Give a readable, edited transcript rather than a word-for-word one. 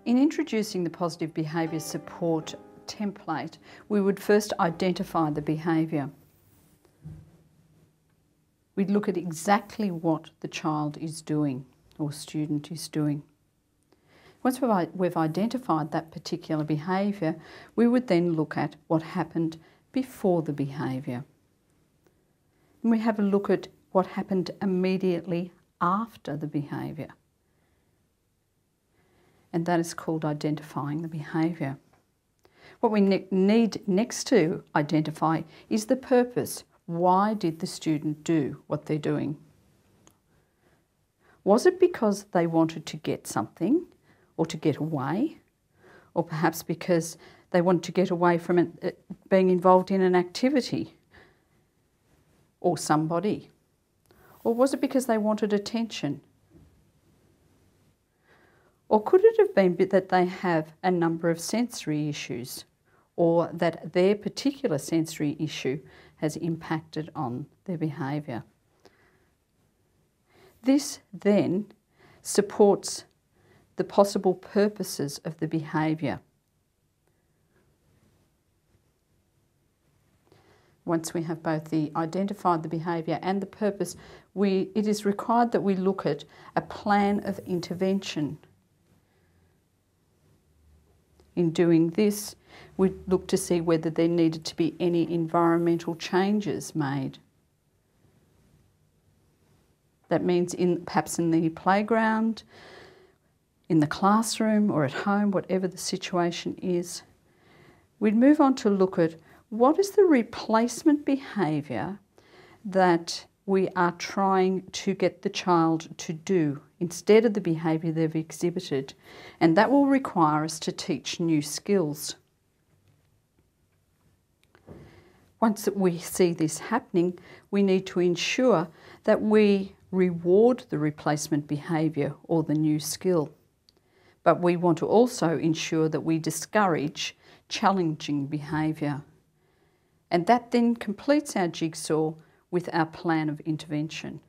In introducing the positive behaviour support template, we would first identify the behaviour. We'd look at exactly what the child is doing or student is doing. Once we've identified that particular behaviour, we would then look at what happened before the behaviour. And we have a look at what happened immediately after the behaviour. And that is called identifying the behaviour. What we need next to identify is the purpose. Why did the student do what they're doing? Was it because they wanted to get something or to get away? Or perhaps because they wanted to get away from being involved in an activity or somebody? Or was it because they wanted attention? Or could it have been that they have a number of sensory issues, or that their particular sensory issue has impacted on their behaviour? This then supports the possible purposes of the behaviour. Once we have both identified the behaviour and the purpose, it is required that we look at a plan of intervention. In doing this, we look to see whether there needed to be any environmental changes made. That means perhaps in the playground, in the classroom or at home, whatever the situation is. We'd move on to look at what is the replacement behaviour that we are trying to get the child to do instead of the behaviour they've exhibited, and that will require us to teach new skills. Once we see this happening, we need to ensure that we reward the replacement behaviour or the new skill. But we want to also ensure that we discourage challenging behaviour. And that then completes our jigsaw with our plan of intervention.